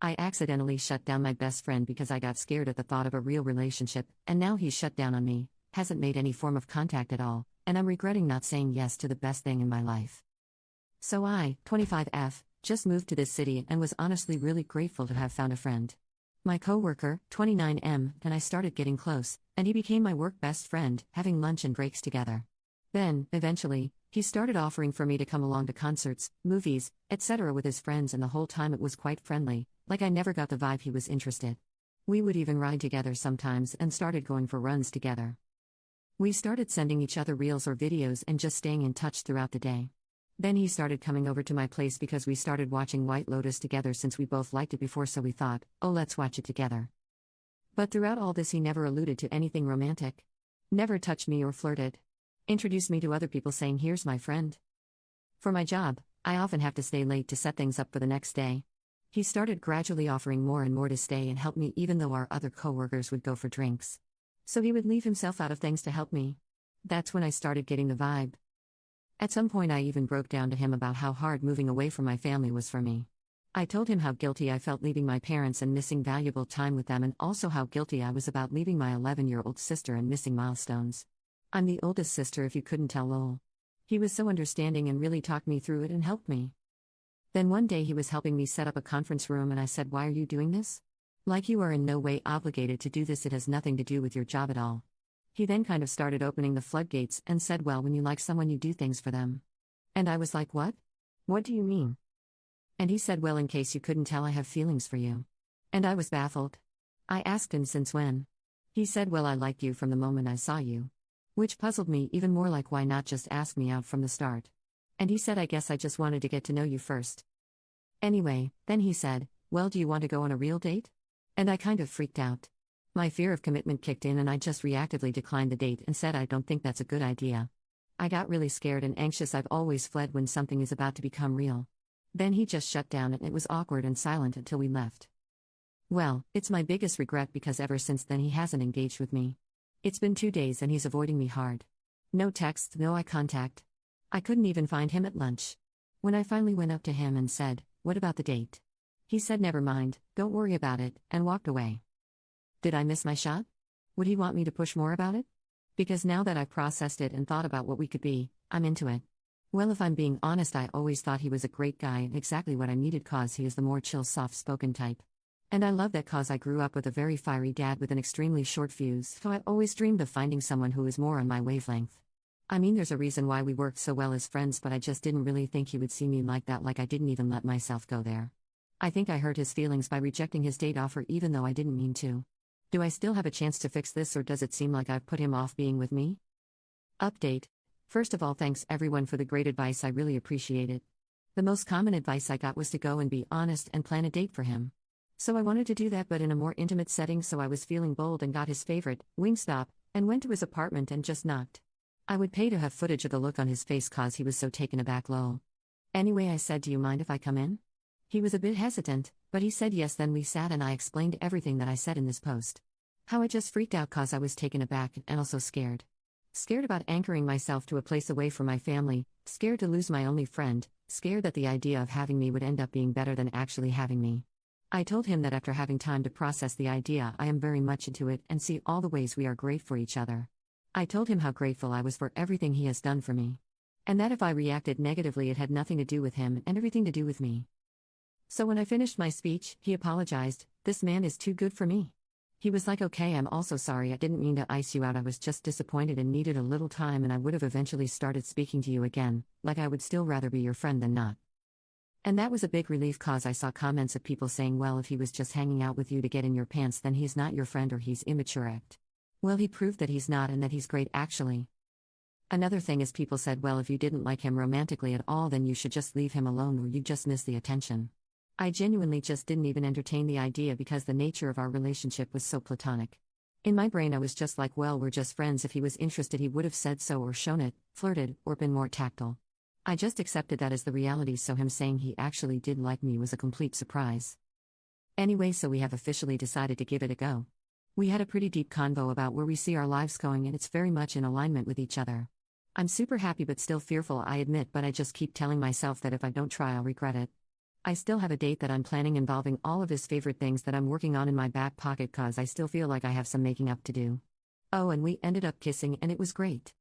I accidentally shut down my best friend because I got scared at the thought of a real relationship, and now he's shut down on me, hasn't made any form of contact at all, and I'm regretting not saying yes to the best thing in my life. So I, 25F, just moved to this city and was honestly really grateful to have found a friend. My coworker, 29M, and I started getting close, and he became my work best friend, having lunch and breaks together. Then, eventually, he started offering for me to come along to concerts, movies, etc. with his friends, and the whole time it was quite friendly, like I never got the vibe he was interested. We would even ride together sometimes and started going for runs together. We started sending each other reels or videos and just staying in touch throughout the day. Then he started coming over to my place because we started watching White Lotus together since we both liked it before, so we thought, oh, let's watch it together. But throughout all this he never alluded to anything romantic. Never touched me or flirted. Introduced me to other people saying, here's my friend. For my job, I often have to stay late to set things up for the next day. He started gradually offering more and more to stay and help me, even though our other coworkers would go for drinks. So he would leave himself out of things to help me. That's when I started getting the vibe. At some point I even broke down to him about how hard moving away from my family was for me. I told him how guilty I felt leaving my parents and missing valuable time with them, and also how guilty I was about leaving my 11-year-old sister and missing milestones. I'm the oldest sister, if you couldn't tell, lol. He was so understanding and really talked me through it and helped me. Then one day he was helping me set up a conference room and I said, why are you doing this? Like, you are in no way obligated to do this, it has nothing to do with your job at all. He then kind of started opening the floodgates and said, well, when you like someone you do things for them. And I was like, what? What do you mean? And he said, well, in case you couldn't tell, I have feelings for you. And I was baffled. I asked him, since when? He said, well, I liked you from the moment I saw you. Which puzzled me even more, like, why not just ask me out from the start? And he said, I guess I just wanted to get to know you first. Anyway, then he said, well, do you want to go on a real date? And I kind of freaked out. My fear of commitment kicked in and I just reactively declined the date and said, I don't think that's a good idea. I got really scared and anxious. I've always fled when something is about to become real. Then he just shut down and it was awkward and silent until we left. Well, it's my biggest regret because ever since then he hasn't engaged with me. It's been 2 days and he's avoiding me hard. No texts, no eye contact. I couldn't even find him at lunch. When I finally went up to him and said, what about the date? He said, never mind, don't worry about it, and walked away. Did I miss my shot? Would he want me to push more about it? Because now that I've processed it and thought about what we could be, I'm into it. Well, if I'm being honest, I always thought he was a great guy and exactly what I needed, cause he is the more chill, soft-spoken type. And I love that cause I grew up with a very fiery dad with an extremely short fuse, so I always dreamed of finding someone who is more on my wavelength. I mean, there's a reason why we worked so well as friends, but I just didn't really think he would see me like that, like I didn't even let myself go there. I think I hurt his feelings by rejecting his date offer even though I didn't mean to. Do I still have a chance to fix this, or does it seem like I've put him off being with me? Update. First of all, thanks everyone for the great advice, I really appreciate it. The most common advice I got was to go and be honest and plan a date for him. So I wanted to do that, but in a more intimate setting, so I was feeling bold and got his favorite, Wingstop, and went to his apartment and just knocked. I would pay to have footage of the look on his face cause he was so taken aback, lol. Anyway, I said, do you mind if I come in? He was a bit hesitant, but he said yes. Then we sat and I explained everything that I said in this post. How I just freaked out cause I was taken aback and also scared. Scared about anchoring myself to a place away from my family, scared to lose my only friend, scared that the idea of having me would end up being better than actually having me. I told him that after having time to process the idea, I am very much into it and see all the ways we are great for each other. I told him how grateful I was for everything he has done for me. And that if I reacted negatively, it had nothing to do with him and everything to do with me. So when I finished my speech, he apologized. This man is too good for me. He was like, okay, I'm also sorry, I didn't mean to ice you out, I was just disappointed and needed a little time, and I would have eventually started speaking to you again, like I would still rather be your friend than not. And that was a big relief cause I saw comments of people saying, well, if he was just hanging out with you to get in your pants, then he's not your friend or he's immature. Well, he proved that he's not and that he's great actually. Another thing is people said, well, if you didn't like him romantically at all, then you should just leave him alone or you just miss the attention. I genuinely just didn't even entertain the idea because the nature of our relationship was so platonic. In my brain I was just like, well, we're just friends. If he was interested he would have said so or shown it, flirted, or been more tactile. I just accepted that as the reality, so him saying he actually did like me was a complete surprise. Anyway, so we have officially decided to give it a go. We had a pretty deep convo about where we see our lives going and it's very much in alignment with each other. I'm super happy but still fearful, I admit, but I just keep telling myself that if I don't try I'll regret it. I still have a date that I'm planning involving all of his favorite things that I'm working on in my back pocket cause I still feel like I have some making up to do. Oh, and we ended up kissing and it was great.